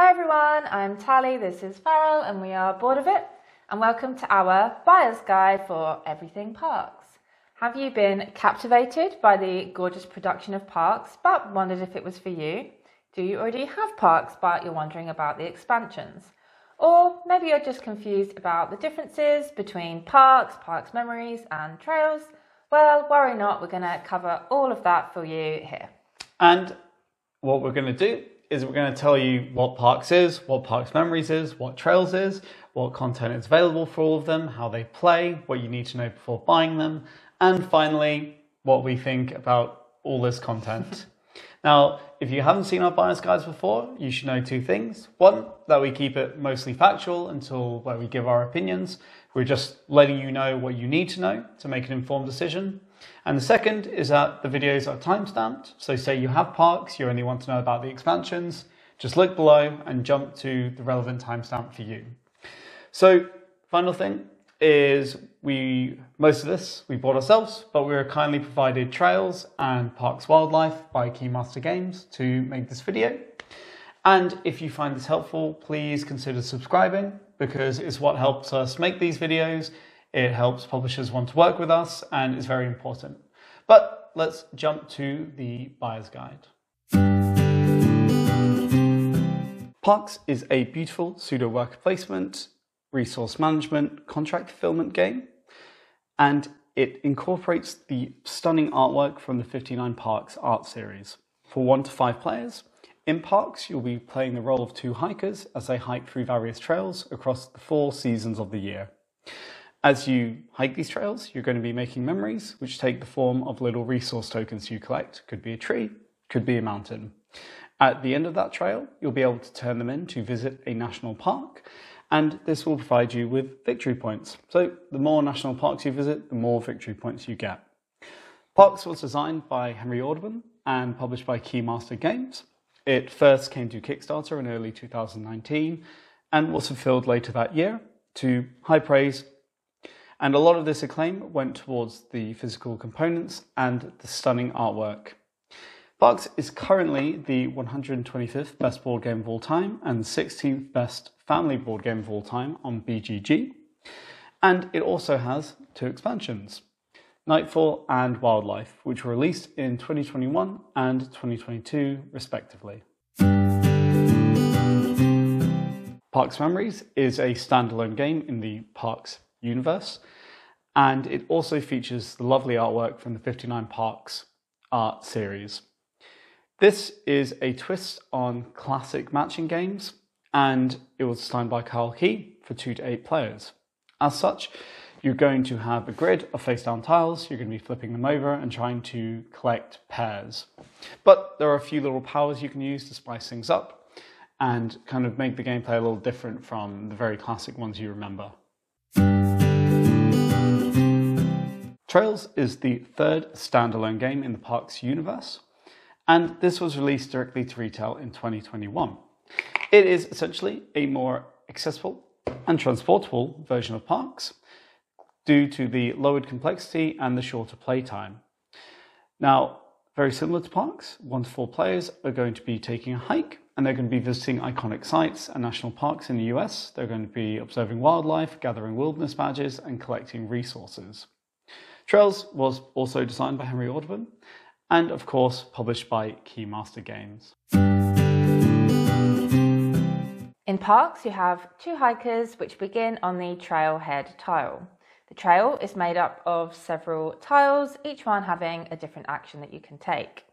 Hi everyone, I'm Tally, this is Farrell and we are bored of it, and welcome to our buyer's guide for everything parks. Have you been captivated by the gorgeous production of parks but wondered if it was for you? Do you already have parks but you're wondering about the expansions? Or maybe you're just confused about the differences between parks, parks memories and trails? Well, worry not, we're going to cover all of that for you here. And what we're going to do is we're going to tell you what parks is, what parks memories is, what trails is, what content is available for all of them, how they play, what you need to know before buying them, and finally, what we think about all this content. Now, if you haven't seen our buyer's guides before, you should know two things. One, that we keep it mostly factual until where we give our opinions. We're just letting you know what you need to know to make an informed decision. And the second is that the videos are timestamped. So say you have parks, you only want to know about the expansions, just look below and jump to the relevant timestamp for you. So final thing is most of this we bought ourselves, but we were kindly provided trails and parks wildlife by Keymaster Games to make this video. And if you find this helpful, please consider subscribing because it's what helps us make these videos. It helps publishers want to work with us and is very important. But let's jump to the buyer's guide. Parks is a beautiful pseudo worker placement, resource management, contract fulfillment game, and it incorporates the stunning artwork from the 59 Parks art series. For 1 to 5 players, in Parks you'll be playing the role of 2 hikers as they hike through various trails across the 4 seasons of the year. As you hike these trails, you're going to be making memories which take the form of little resource tokens you collect. Could be a tree, could be a mountain. At the end of that trail, you'll be able to turn them in to visit a national park, and this will provide you with victory points. So the more national parks you visit, the more victory points you get. Parks was designed by Henry Audubon and published by Keymaster Games. It first came to Kickstarter in early 2019 and was fulfilled later that year to high praise. And a lot of this acclaim went towards the physical components and the stunning artwork. Parks is currently the 125th best board game of all time and 16th best family board game of all time on BGG. And it also has 2 expansions, Nightfall and Wildlife, which were released in 2021 and 2022 respectively. Parks Memories is a standalone game in the Parks universe, and it also features the lovely artwork from the 59 Parks art series. This is a twist on classic matching games, and it was designed by Carl Key for 2 to 8 players. As such, you're going to have a grid of face-down tiles, you're going to be flipping them over and trying to collect pairs. But there are a few little powers you can use to spice things up and kind of make the gameplay a little different from the very classic ones you remember. Trails is the 3rd standalone game in the Parks universe, and this was released directly to retail in 2021. It is essentially a more accessible and transportable version of Parks due to the lowered complexity and the shorter playtime. Now, very similar to Parks, 1 to 4 players are going to be taking a hike and they're going to be visiting iconic sites and national parks in the US. They're going to be observing wildlife, gathering wilderness badges and collecting resources. Trails was also designed by Henry Audubon and of course published by Keymaster Games. In Parks you have 2 hikers which begin on the trailhead tile. The trail is made up of several tiles, each one having a different action that you can take.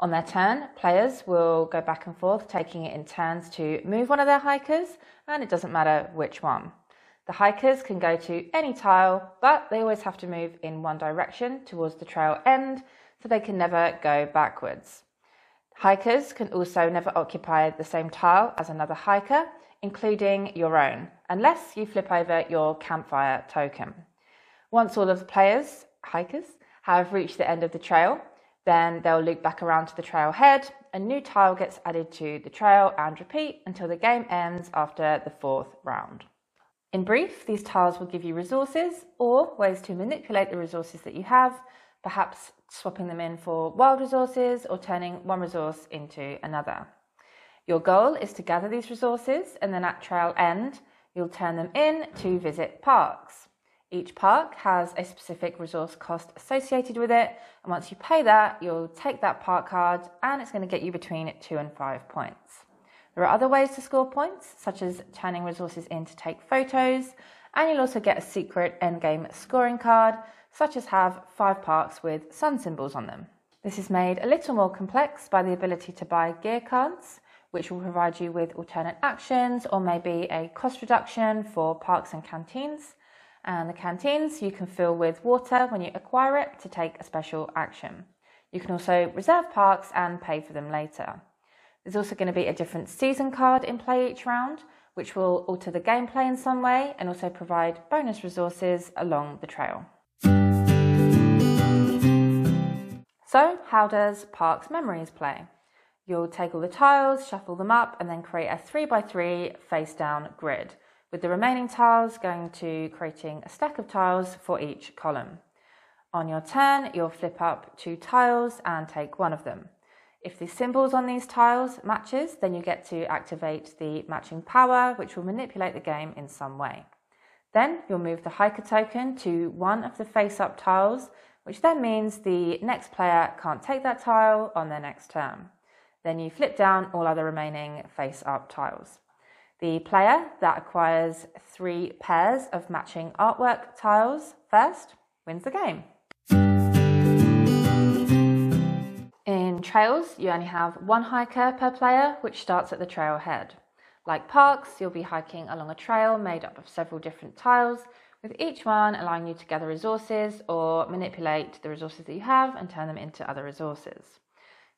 On their turn, players will go back and forth, taking it in turns to move one of their hikers, and it doesn't matter which one. The hikers can go to any tile, but they always have to move in one direction towards the trail end, so they can never go backwards. Hikers can also never occupy the same tile as another hiker, including your own, unless you flip over your campfire token. Once all of the hikers, have reached the end of the trail, then they'll loop back around to the trail head, a new tile gets added to the trail and repeat until the game ends after the 4th round. In brief, these tiles will give you resources or ways to manipulate the resources that you have, perhaps swapping them in for wild resources or turning one resource into another. Your goal is to gather these resources, and then at trail end, you'll turn them in to visit parks. Each park has a specific resource cost associated with it, and once you pay that, you'll take that park card and it's going to get you between 2 and 5 points. There are other ways to score points, such as turning resources in to take photos, and you'll also get a secret endgame scoring card, such as have 5 parks with sun symbols on them. This is made a little more complex by the ability to buy gear cards, which will provide you with alternate actions or maybe a cost reduction for parks and canteens. And the canteens you can fill with water when you acquire it to take a special action. You can also reserve parks and pay for them later. There's also going to be a different season card in play each round, which will alter the gameplay in some way and also provide bonus resources along the trail. So, how does Parks Memories play? You'll take all the tiles, shuffle them up, and then create a 3x3 face-down grid, with the remaining tiles going to creating a stack of tiles for each column. On your turn, you'll flip up 2 tiles and take one of them. If the symbols on these tiles matches, then you get to activate the matching power, which will manipulate the game in some way. Then you'll move the hiker token to one of the face-up tiles, which then means the next player can't take that tile on their next turn. Then you flip down all other remaining face-up tiles. The player that acquires 3 pairs of matching artwork tiles first wins the game. In trails, you only have 1 hiker per player, which starts at the trailhead. Like parks, you'll be hiking along a trail made up of several different tiles, with each one allowing you to gather resources or manipulate the resources that you have and turn them into other resources.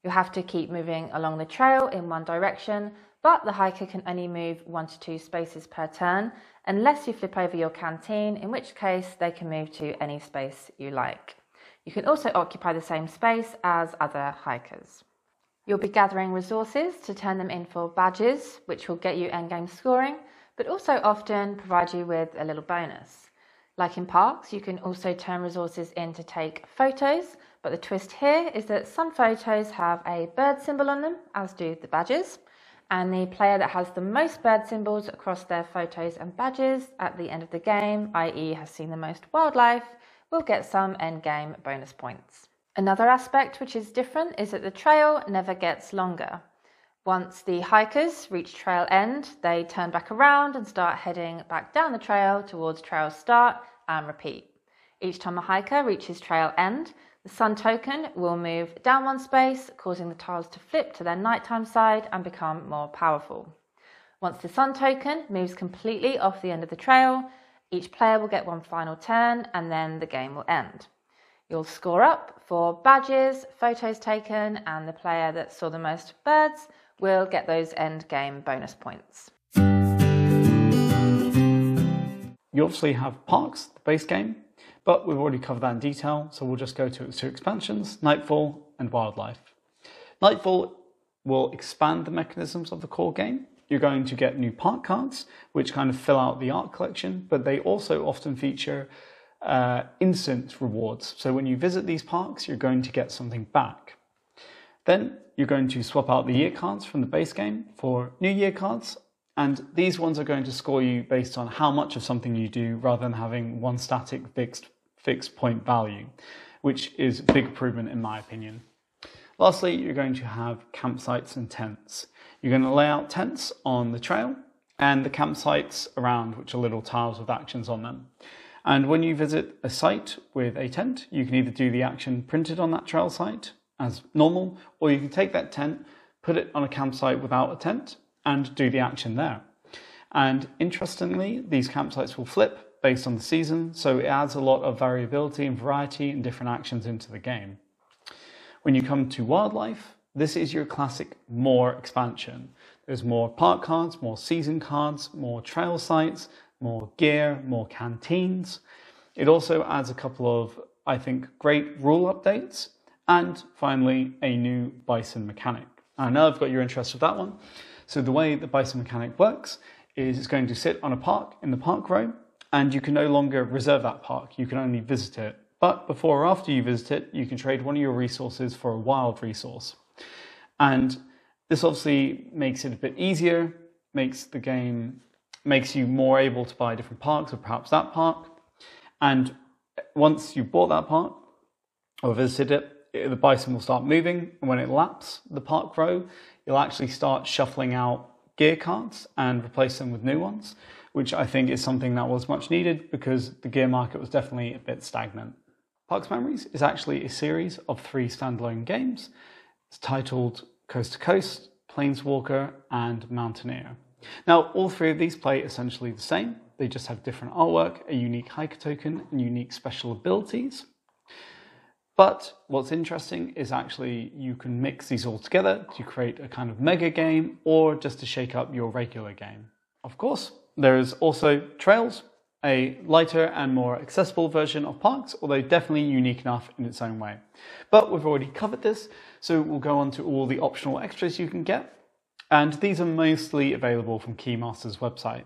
You'll have to keep moving along the trail in one direction, but the hiker can only move 1 to 2 spaces per turn unless you flip over your canteen, in which case they can move to any space you like. You can also occupy the same space as other hikers. You'll be gathering resources to turn them in for badges, which will get you endgame scoring, but also often provide you with a little bonus. Like in parks, you can also turn resources in to take photos, but the twist here is that some photos have a bird symbol on them, as do the badges, and the player that has the most bird symbols across their photos and badges at the end of the game, i.e. has seen the most wildlife, will get some endgame bonus points. Another aspect which is different is that the trail never gets longer. Once the hikers reach trail end, they turn back around and start heading back down the trail towards trail start and repeat. Each time a hiker reaches trail end, the sun token will move down 1 space, causing the tiles to flip to their nighttime side and become more powerful. Once the sun token moves completely off the end of the trail, each player will get 1 final turn and then the game will end. You'll score up for badges, photos taken, and the player that saw the most birds will get those end game bonus points. You obviously have Parks, the base game, but we've already covered that in detail, so we'll just go to its 2 expansions, Nightfall and Wildlife. Nightfall will expand the mechanisms of the core game. You're going to get new park cards, which kind of fill out the art collection, but they also often feature instant rewards. So when you visit these parks, you're going to get something back. Then you're going to swap out the year cards from the base game for new year cards, and these ones are going to score you based on how much of something you do rather than having one static fixed point value, which is a big improvement in my opinion. Lastly, you're going to have campsites and tents. You're going to lay out tents on the trail and the campsites around, which are little tiles with actions on them. And when you visit a site with a tent, you can either do the action printed on that trail site as normal, or you can take that tent, put it on a campsite without a tent, and do the action there. And interestingly, these campsites will flip based on the season, so it adds a lot of variability and variety and different actions into the game. When you come to Wildlife, this is your classic more expansion. There's more park cards, more season cards, more trail sites, more gear, more canteens. It also adds a couple of, I think, great rule updates, and finally a new bison mechanic. I know I've got your interest with that one. So the way the bison mechanic works is it's going to sit on a park in the park row, and you can no longer reserve that park, you can only visit it. But before or after you visit it, you can trade one of your resources for a wild resource. And This obviously makes it a bit easier, makes you more able to buy different parks or perhaps that park. And once you've bought that park or visited it, the bison will start moving. And when it laps the park row, you'll actually start shuffling out gear cards and replace them with new ones, which I think is something that was much needed because the gear market was definitely a bit stagnant. Parks Memories is actually a series of 3 standalone games. It's titled Coast to Coast, Planeswalker, and Mountaineer. Now, all 3 of these play essentially the same. They just have different artwork, a unique hiker token, and unique special abilities. But what's interesting is actually you can mix these all together to create a kind of mega game or just to shake up your regular game. Of course, there is also Trails, a lighter and more accessible version of Parks, although definitely unique enough in its own way. But we've already covered this, so we'll go on to all the optional extras you can get. And these are mostly available from Keymaster's website.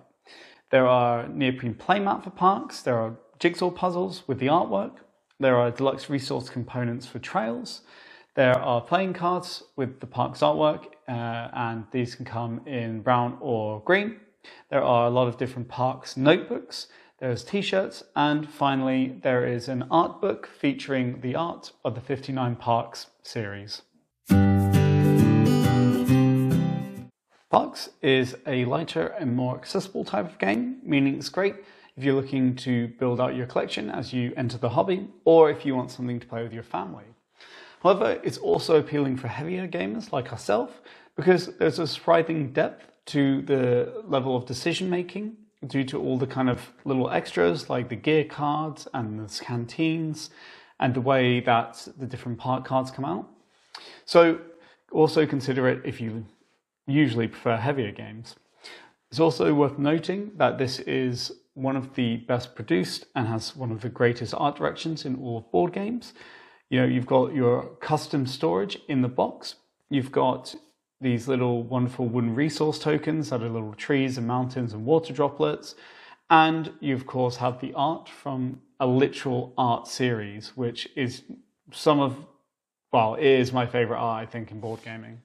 There are neoprene playmat for Parks, there are jigsaw puzzles with the artwork, there are deluxe resource components for Trails, there are playing cards with the Parks artwork, and these can come in brown or green. There are a lot of different Parks notebooks, there's t-shirts, and finally there is an art book featuring the art of the 59 Parks series. Parks is a lighter and more accessible type of game, meaning it's great if you're looking to build out your collection as you enter the hobby, or if you want something to play with your family. However, it's also appealing for heavier gamers like ourselves because there's a surprising depth to the level of decision making due to all the kind of little extras like the gear cards and the canteens and the way that the different park cards come out. So also consider it if you usually prefer heavier games. It's also worth noting that this is one of the best produced and has one of the greatest art directions in all of board games. You know, you've got your custom storage in the box. You've got these little wonderful wooden resource tokens that are little trees and mountains and water droplets. And you, of course, have the art from a literal art series, which is it is my favorite art, I think, in board gaming.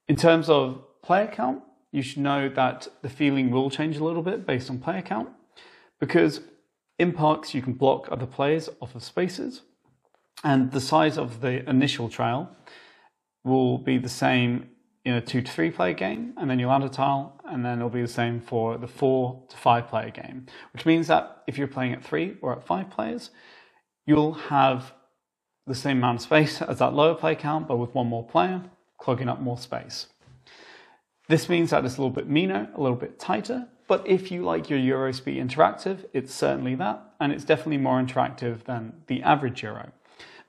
In terms of player count, you should know that the feeling will change a little bit based on player count, because in Parks you can block other players off of spaces, and the size of the initial trail will be the same in a 2 to 3 player game, and then you'll add a tile, and then it'll be the same for the 4 to 5 player game, which means that if you're playing at 3 or at 5 players, you'll have the same amount of space as that lower player count, but with one more player, clogging up more space. This means that it's a little bit meaner, a little bit tighter, but if you like your Euro to be interactive, it's certainly that, and it's definitely more interactive than the average Euro,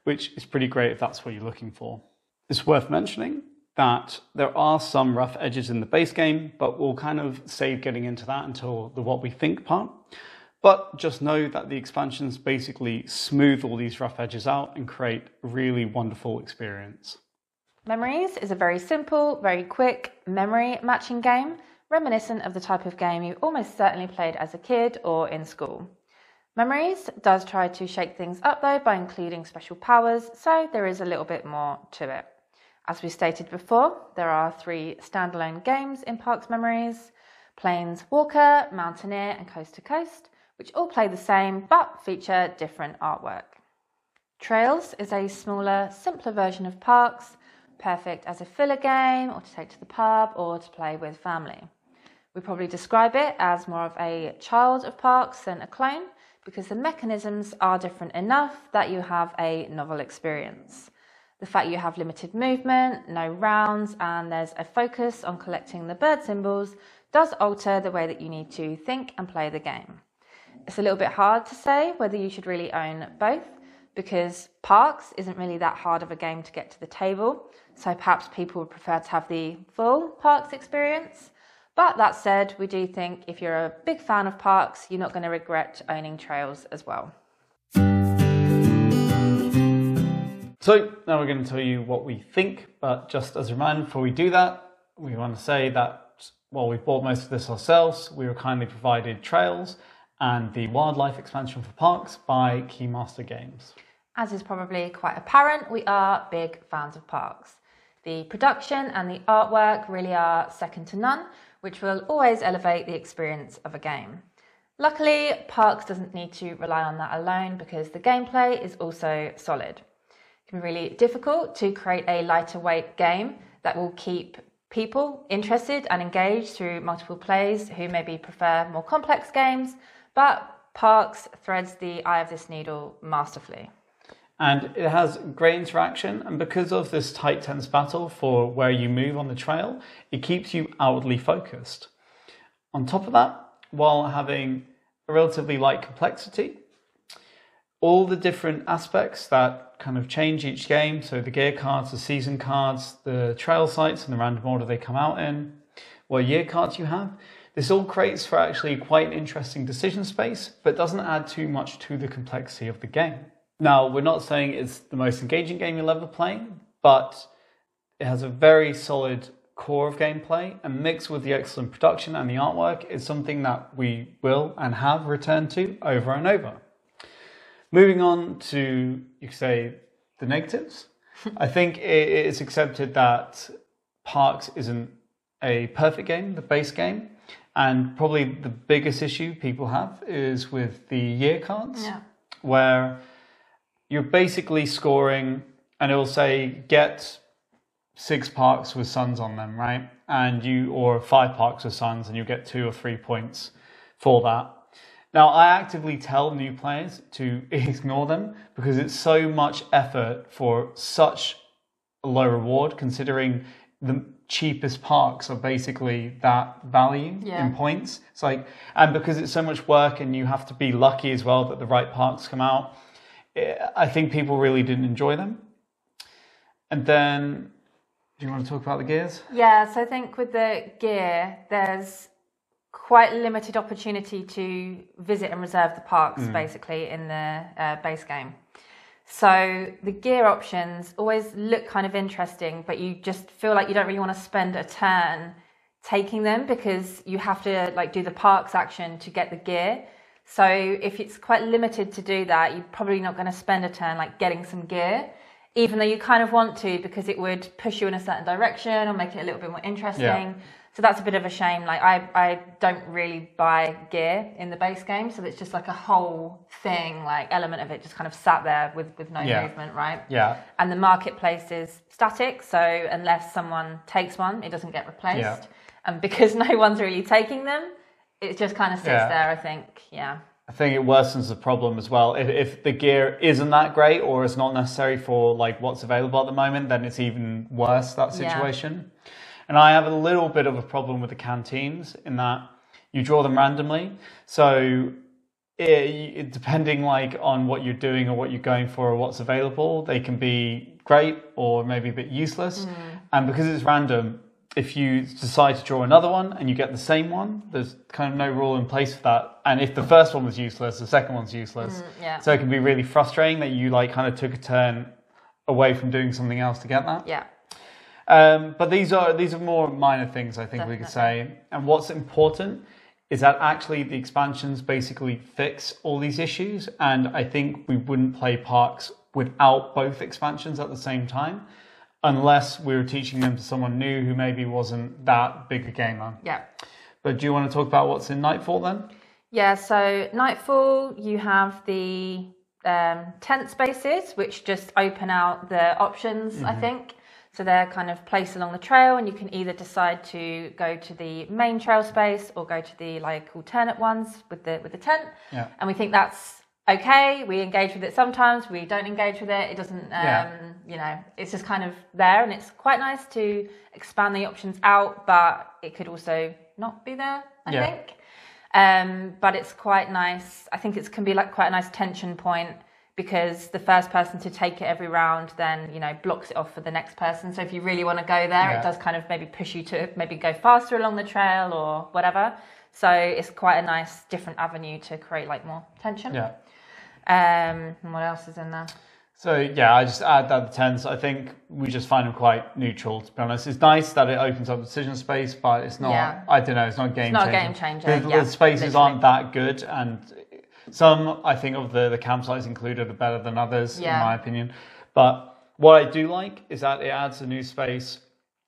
which is pretty great if that's what you're looking for. It's worth mentioning that there are some rough edges in the base game, but we'll kind of save getting into that until the what we think part. But just know that the expansions basically smooth all these rough edges out and create a really wonderful experience. Memories is a very simple, very quick memory matching game, reminiscent of the type of game you almost certainly played as a kid or in school. Memories does try to shake things up though by including special powers, so there is a little bit more to it. As we stated before, there are 3 standalone games in Parks Memories: Planeswalker, Mountaineer, and Coast to Coast, which all play the same but feature different artwork. Trails is a smaller, simpler version of Parks, perfect as a filler game or to take to the pub or to play with family. We probably describe it as more of a child of Parks than a clone because the mechanisms are different enough that you have a novel experience. The fact you have limited movement, no rounds, and there's a focus on collecting the bird symbols does alter the way that you need to think and play the game. It's a little bit hard to say whether you should really own both because Parks isn't really that hard of a game to get to the table, so perhaps people would prefer to have the full Parks experience. But that said, we do think if you're a big fan of Parks, you're not going to regret owning Trails as well. So now we're going to tell you what we think, but just as a reminder before we do that, we want to say that while we've bought most of this ourselves, we were kindly provided Trails and the Wildlife expansion for Parks by Keymaster Games. As is probably quite apparent, we are big fans of Parks. The production and the artwork really are second to none, which will always elevate the experience of a game. Luckily, Parks doesn't need to rely on that alone because the gameplay is also solid. It can be really difficult to create a lighter weight game that will keep people interested and engaged through multiple plays who maybe prefer more complex games, but Parks threads the eye of this needle masterfully. And it has great interaction, and because of this tight, tense battle for where you move on the trail, it keeps you outwardly focused. On top of that, while having a relatively light complexity, all the different aspects that kind of change each game, so the gear cards, the season cards, the trail sites and the random order they come out in, what year cards you have, this all creates for actually quite an interesting decision space, but doesn't add too much to the complexity of the game. Now, we're not saying it's the most engaging game you'll ever play, but it has a very solid core of gameplay, and mixed with the excellent production and the artwork is something that we will and have returned to over and over. Moving on to, you could say, the negatives. I think it's accepted that Parks isn't a perfect game, the base game, and probably the biggest issue people have is with the year cards, where you're basically scoring, and it will say get 6 parks with suns on them, right? Or 5 parks with suns, and you get 2 or 3 points for that. Now, I actively tell new players to ignore them because it's so much effort for such a low reward, considering the cheapest parks are basically that value in points. It's like, and because it's so much work and you have to be lucky as well that the right parks come out, I think people really didn't enjoy them. And then, do you want to talk about the gears? Yeah, so I think with the gear, there's quite limited opportunity to visit and reserve the parks, basically, in the base game. So the gear options always look kind of interesting, but you just feel like you don't really want to spend a turn taking them because you have to like do the parks action to get the gear. So if it's quite limited to do that, you're probably not going to spend a turn like getting some gear, even though you kind of want to because it would push you in a certain direction or make it a little bit more interesting. Yeah. So that's a bit of a shame. Like I don't really buy gear in the base game, so it's just like a whole thing, like element of it just kind of sat there with no movement, right? Yeah. And the marketplace is static, so unless someone takes one, it doesn't get replaced. Yeah. And because no one's really taking them, it just kind of sits there, I think. Yeah. I think it worsens the problem as well. If the gear isn't that great or is not necessary for like what's available at the moment, then it's even worse, that situation. Yeah. And I have a little bit of a problem with the canteens in that you draw them randomly. So depending like on what you're doing or what you're going for or what's available, they can be great or maybe a bit useless. And because it's random, if you decide to draw another one and you get the same one, there's kind of no rule in place for that. And if the first one was useless, the second one's useless. So it can be really frustrating that you like kind of took a turn away from doing something else to get that. Yeah. But these are more minor things, I think. Definitely. We could say. And what's important is that actually the expansions basically fix all these issues. And I think we wouldn't play Parks without both expansions at the same time, unless we were teaching them to someone new who maybe wasn't that big a gamer. Yeah. But do you want to talk about what's in Nightfall then? Yeah, so Nightfall, you have the tent spaces, which just open out the options, I think. So they're kind of placed along the trail, and you can either decide to go to the main trail space or go to the like alternate ones with the tent. Yeah. And we think that's okay. We engage with it sometimes. We don't engage with it. It doesn't, you know, it's just kind of there, and it's quite nice to expand the options out, but it could also not be there, I think. But it's quite nice. I think it can be like quite a nice tension point, because the first person to take it every round then, you know, blocks it off for the next person. So if you really want to go there, it does kind of maybe push you to maybe go faster along the trail or whatever. So it's quite a nice different avenue to create like more tension. Yeah. And what else is in there? So yeah, I just add that the tents, I think we just find them quite neutral, to be honest. It's nice that it opens up decision space, but it's not, I don't know, it's not game changer. It's not a game changer. The spaces aren't that good, and some, I think, of the campsites included are better than others, in my opinion. But What I do like is that it adds a new space,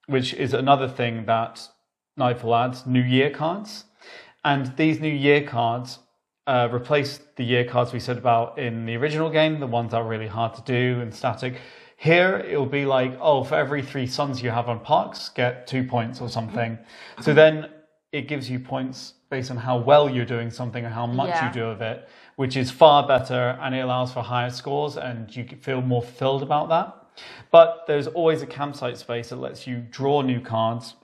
which is another thing that Nightfall adds, New Year cards. And these New Year cards replace the year cards we said about in the original game, the ones that are really hard to do and static. Here, it'll be like, oh, for every 3 suns you have on parks, get 2 points or something. So then it gives you points based on how well you're doing something and how much you do of it, which is far better, and it allows for higher scores and you feel more fulfilled about that. But there's always a campsite space that lets you draw new cards.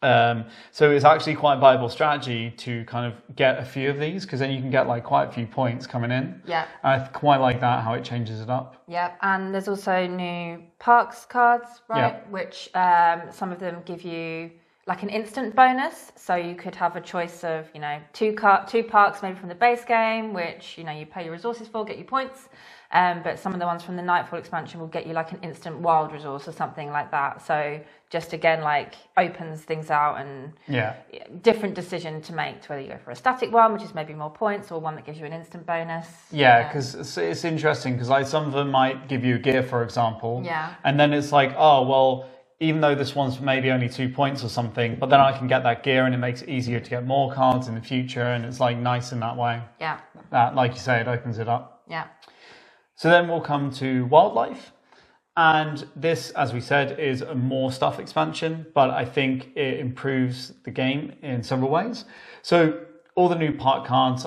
So it's actually quite a viable strategy to kind of get a few of these, because then you can get like quite a few points coming in. Yeah. I quite like that, how it changes it up. Yeah, and there's also new parks cards, right? Yeah. Which some of them give you like an instant bonus. So you could have a choice of, you know, two parks maybe from the base game, which, you know, you pay your resources for, get you points. But some of the ones from the Nightfall expansion will get you like an instant wild resource or something like that. So just again, like opens things out, and different decision to make to whether you go for a static one, which is maybe more points, or one that gives you an instant bonus. Yeah, because it's interesting, because like some of them might give you gear, for example. Yeah. And then it's like, oh, well, even though this one's maybe only 2 points or something, but then I can get that gear and it makes it easier to get more cards in the future, and it's like nice in that way. Yeah. That, like you say, it opens it up. Yeah. So then we'll come to wildlife. And this, as we said, is a more stuff expansion, but I think it improves the game in several ways. So all the new park cards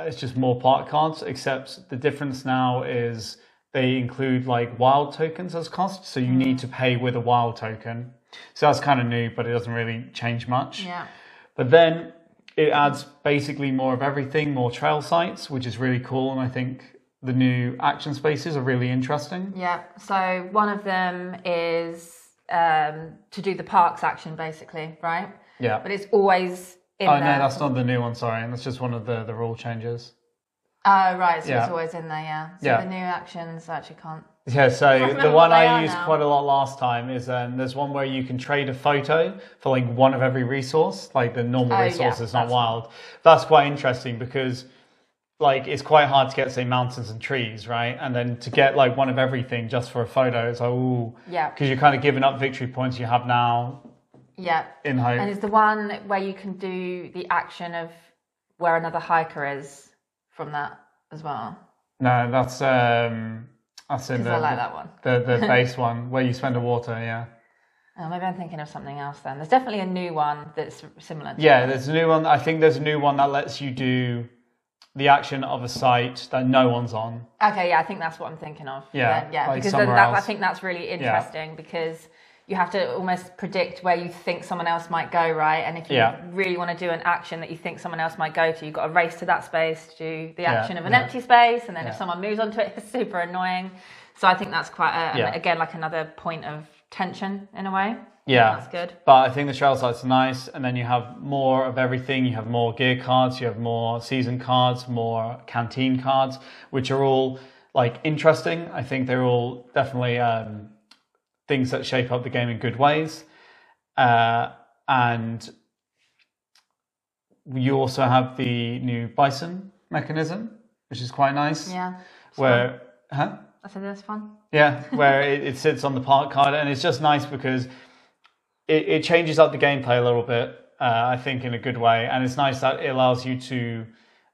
it's just more park cards, except the difference now is they include like wild tokens as cost. So you need to pay with a wild token. So that's kind of new, but it doesn't really change much. Yeah. But then it adds basically more of everything, more trail sites, which is really cool. And I think the new action spaces are really interesting. Yeah, so one of them is to do the parks action, basically, right? Yeah. But it's always in there. there. No, that's not the new one, sorry. That's just one of the rule changes. Oh, right, so it's always in there, yeah. So the new actions actually can't... Yeah, so the one I used now. quite a lot last time is there's one where you can trade a photo for like one of every resource, like the normal resource is not wild. That's quite interesting, because like it's quite hard to get, say, mountains and trees, right? And then to get like one of everything just for a photo, it's like, ooh. Yeah. Because you're kind of giving up victory points you have now. Yeah. In hope. And it's the one where you can do the action of where another hiker is from that as well. No, that's in I like that one. The base one where you spend the water, yeah. Oh, maybe I'm thinking of something else then. There's definitely a new one that's similar to that. There's a new one. I think there's a new one that lets you do the action of a site that no one's on. Okay, yeah, I think that's what I'm thinking of. Yeah, yeah, like because then I think that's really interesting, because you have to almost predict where you think someone else might go, right? And if you really want to do an action that you think someone else might go to, you've got to race to that space to do the action of an empty space, and then if someone moves onto it, it's super annoying. So I think that's quite, again, like another point of tension in a way. Yeah, that's good. But I think the trail sites are nice, and then you have more of everything. You have more gear cards, you have more season cards, more canteen cards, which are all like interesting. I think they're all definitely things that shape up the game in good ways. And you also have the new bison mechanism, which is quite nice. Yeah. Where, I said that's fun. Yeah, where it sits on the park card, and it's just nice because it changes up the gameplay a little bit, I think, in a good way. And it's nice that it allows you to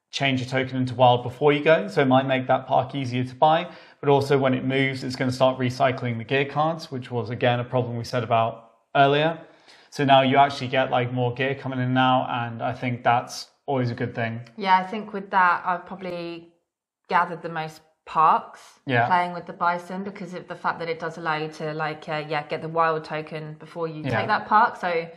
change your token into wild before you go. So it might make that park easier to buy. But also when it moves, it's going to start recycling the gear cards, which was, again, a problem we said about earlier. So now you actually get like more gear coming in now. And I think that's always a good thing. Yeah, I think with that, I've probably gathered the most parks playing with the bison, because of the fact that it does allow you to get the wild token before you take that park. So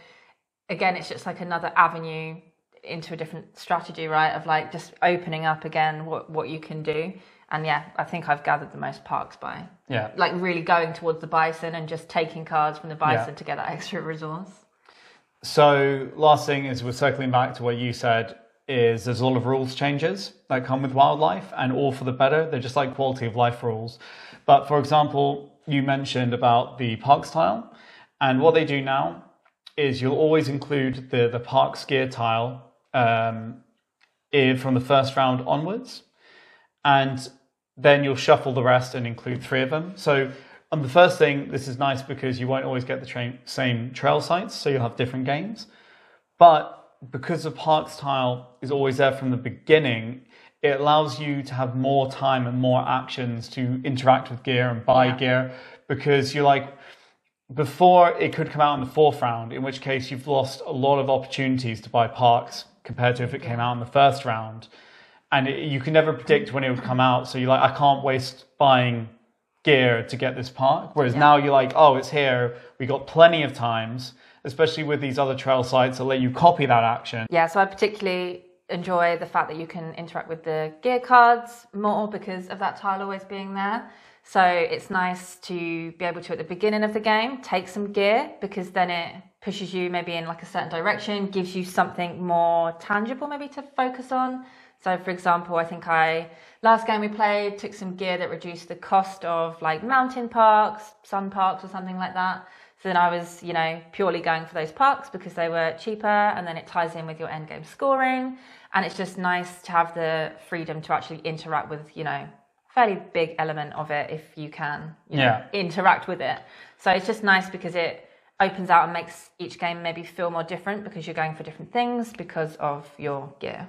again, it's just like another avenue into a different strategy, right, of like just opening up again what you can do. And I think I've gathered the most parks by like really going towards the bison and just taking cards from the bison to get that extra resource. So last thing is, we're circling back to what you said, is there's a lot of rules changes that come with wildlife, and all for the better. They're just like quality of life rules. But for example, you mentioned about the parks tile, and what they do now is you'll always include the parks gear tile from the first round onwards, and then you'll shuffle the rest and include 3 of them. So the first thing, this is nice because you won't always get the same trail sites, so you'll have different games. But because the parks tile is always there from the beginning, it allows you to have more time and more actions to interact with gear and buy gear, because you're like, before it could come out in the fourth round, in which case you've lost a lot of opportunities to buy parks compared to if it came out in the first round. And you can never predict when it would come out. So you're like, I can't waste buying gear to get this park. Whereas now you're like, oh, it's here. We got plenty of times, especially with these other trail sites that let you copy that action. Yeah, so I particularly enjoy the fact that you can interact with the gear cards more because of that tile always being there. So it's nice to be able to, at the beginning of the game, take some gear, because then it pushes you maybe in like a certain direction, gives you something more tangible maybe to focus on. So for example, I think last game we played took some gear that reduced the cost of like mountain parks, sun parks or something like that. So then I was, purely going for those parks because they were cheaper, and then it ties in with your end game scoring. And it's just nice to have the freedom to actually interact with, fairly big element of it if you can interact with it. So it's just nice because it opens out and makes each game maybe feel more different because you're going for different things because of your gear.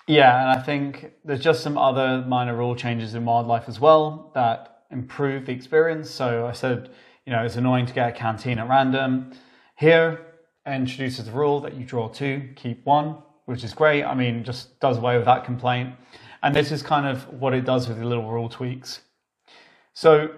Yeah, and I think there's just some other minor rule changes in Wildlife as well that improve the experience. So I said, it's annoying to get a canteen at random. Here, it introduces the rule that you draw 2, keep 1, which is great. I mean, just does away with that complaint. And this is kind of what it does with the little rule tweaks. So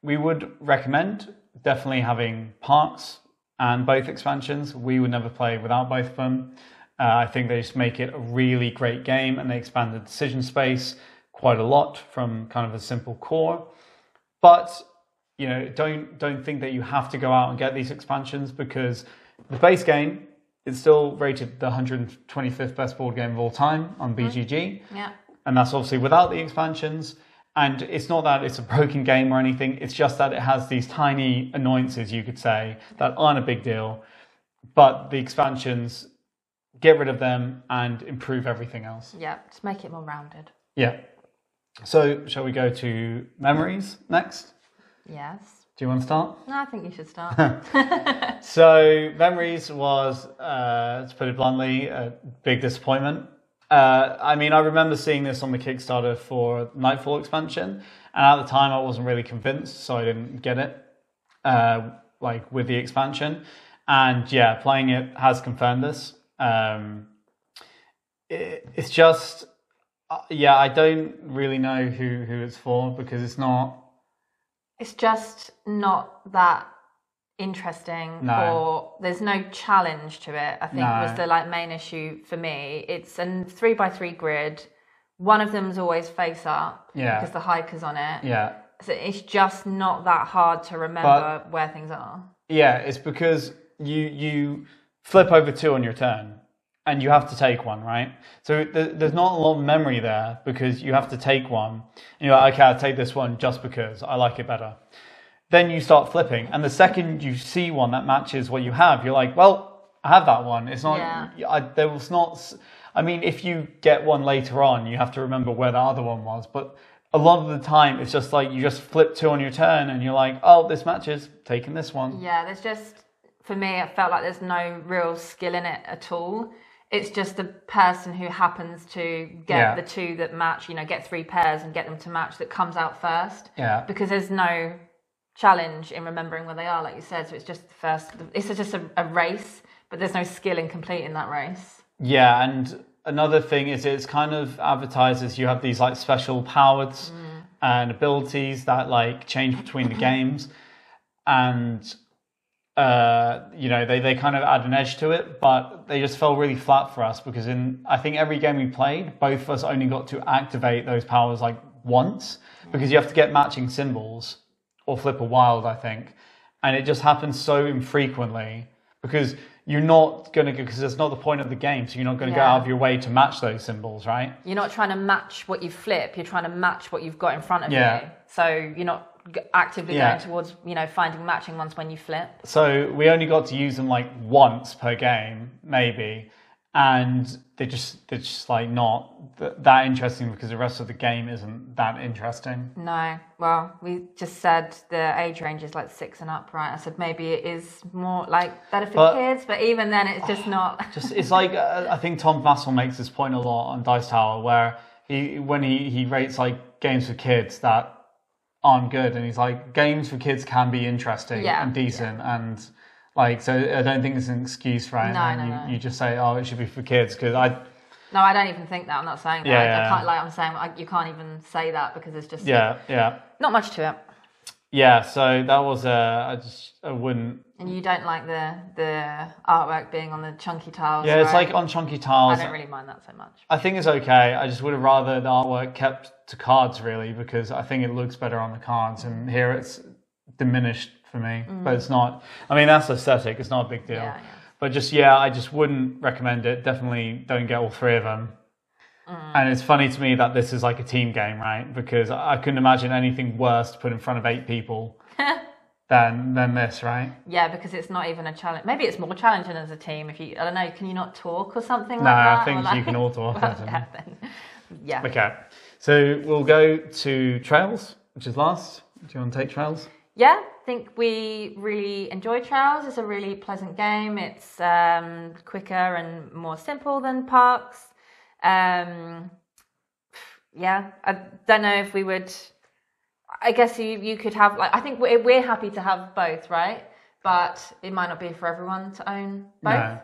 we would recommend definitely having parks and both expansions. We would never play without both of them. I think they just make it a really great game, and they expand the decision space quite a lot from kind of a simple core. But don't think that you have to go out and get these expansions, because the base game is still rated the 125th best board game of all time on BGG. Yeah. And that's obviously without the expansions. And it's not that it's a broken game or anything. It's just that it has these tiny annoyances, you could say, that aren't a big deal. But the expansions, get rid of them and improve everything else. Yeah, just make it more rounded. Yeah. So shall we go to memories next? Yes. Do you want to start? No, I think you should start. So memories was, to put it bluntly, a big disappointment. I remember seeing this on the Kickstarter for Nightfall expansion, and at the time I wasn't really convinced, so I didn't get it, with the expansion. And yeah, playing it has confirmed this. It's just, I don't really know who it's for, because it's just not that interesting, or there's no challenge to it, I think was the main issue for me. It's a 3x3 grid. One of them's always face up because the hiker's on it. Yeah. So it's just not that hard to remember where things are. Yeah, it's because you flip over 2 on your turn and you have to take one, right? So there's not a lot of memory there, because you have to take one. And you're like, okay, I'll take this one just because I like it better. Then you start flipping, and the second you see one that matches what you have, you're like, well, I have that one. It's not, there was not, if you get one later on, you have to remember where the other one was. But a lot of the time, it's just like you just flip 2 on your turn and you're like, oh, this matches, taking this one. Yeah, there's just, for me, it felt like there's no real skill in it at all. It's just the person who happens to get the 2 that match, get 3 pairs and get them to match, that comes out first. Yeah. Because there's no challenge in remembering where they are, like you said. So it's just it's just a race, but there's no skill in completing that race. Yeah, and another thing is it's kind of advertised as you have these special powers and abilities that change between the games, and they kind of add an edge to it, but they just fell really flat for us, because I think every game we played, both of us only got to activate those powers once, because you have to get matching symbols or flip a wild, I think. And it just happens so infrequently, because you're not going to, because that's not the point of the game, so you're not going to go out of your way to match those symbols, right? You're not trying to match what you flip, you're trying to match what you've got in front of you. So you're not actively going towards, finding matching ones when you flip. So we only got to use them once per game, maybe. and they're just like not that interesting because the rest of the game isn't that interesting. No, well, we just said the age range is like 6 and up, right? I said maybe it is more like better for kids, but even then it's just not. It's like I think Tom Vassell makes this point a lot on Dice Tower, where when he rates like games for kids that aren't good, and he's like, games for kids can be interesting and decent, and like, so I don't think it's an excuse, right? No. You just say, oh, it should be for kids, because No, I don't even think that. I'm not saying that. I can't, like I'm saying, you can't even say that because it's just not much to it. Yeah, so that was I wouldn't. And you don't like the artwork being on the chunky tiles. Yeah, it's like on chunky tiles. I don't really mind that so much. I think it's okay. I just would have rather the artwork kept to cards, really, because I think it looks better on the cards, and here it's diminished for me. But it's not. I mean, that's aesthetic. It's not a big deal. Yeah. But just, I just wouldn't recommend it. Definitely don't get all 3 of them. And it's funny to me that this is like a team game, right? Because I couldn't imagine anything worse to put in front of 8 people than this, right? Yeah, because it's not even a challenge. Maybe it's more challenging as a team. If you, I don't know, can you not talk or something like that? No, I think you can all talk. Yeah. Okay, so we'll go to Trails, which is last. Do you want to take Trails? Yeah, I think we really enjoy Trails. It's a really pleasant game. It's quicker and more simple than Parks. Yeah, I don't know if we would. I guess you could have, like, I think we're happy to have both, right? But it might not be for everyone to own both.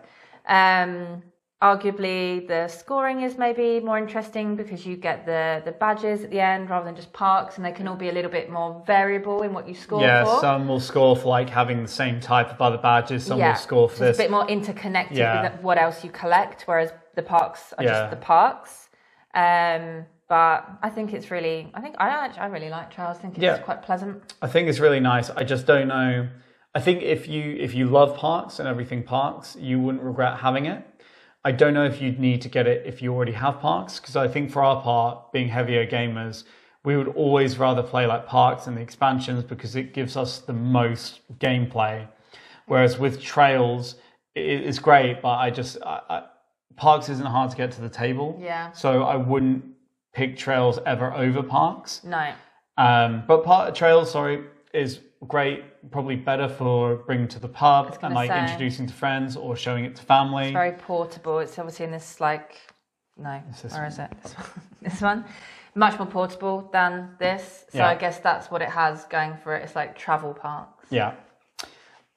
No. Arguably, the scoring is maybe more interesting because you get the badges at the end rather than just Parks, and they can all be a little bit more variable in what you score for. Yeah, some will score for like having the same type of other badges. Some will score for this. It's a bit more interconnected with what else you collect, whereas the Parks are just the Parks. But I think it's really, I really like Trails. I think it's quite pleasant. I think it's really nice. I just don't know. I think if you love Parks and everything Parks, you wouldn't regret having it. I don't know if you'd need to get it if you already have Parks, because I think for our part, being heavier gamers, we would always rather play like Parks and the expansions because it gives us the most gameplay. Whereas with Trails, it's great, but Parks isn't hard to get to the table. Yeah. So I wouldn't pick Trails ever over Parks. No. But Trails, is great, probably better for bringing to the pub and like introducing to friends or showing it to family. It's very portable. It's obviously in this where is it? This one. Much more portable than this. So I guess that's what it has going for it. It's like travel Parks. Yeah.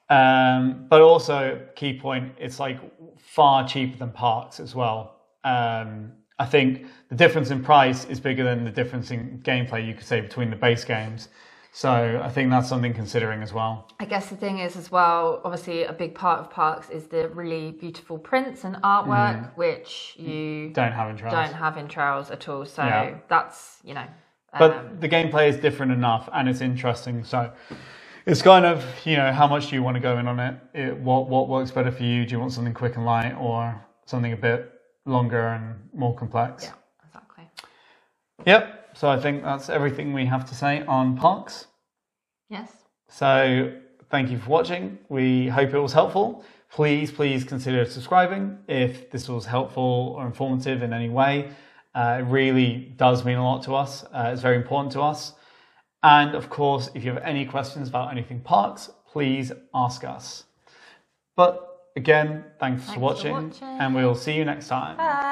But also, key point, it's like far cheaper than Parks as well. I think the difference in price is bigger than the difference in gameplay, you could say, between the base games. So I think that's something considering as well. I guess the thing is as well, obviously a big part of Parks is the really beautiful prints and artwork, which you don't have in Trails. At all. So that's, But the gameplay is different enough and it's interesting. So it's kind of, how much do you want to go in on it? What works better for you? Do you want something quick and light or something a bit longer and more complex? Yeah, exactly. Yep. So I think that's everything we have to say on Parks. Yes. So thank you for watching. We hope it was helpful. Please consider subscribing if this was helpful or informative in any way. It really does mean a lot to us. It's very important to us. And of course, if you have any questions about anything Parks, please ask us. But again, thanks for watching, and we'll see you next time. Bye.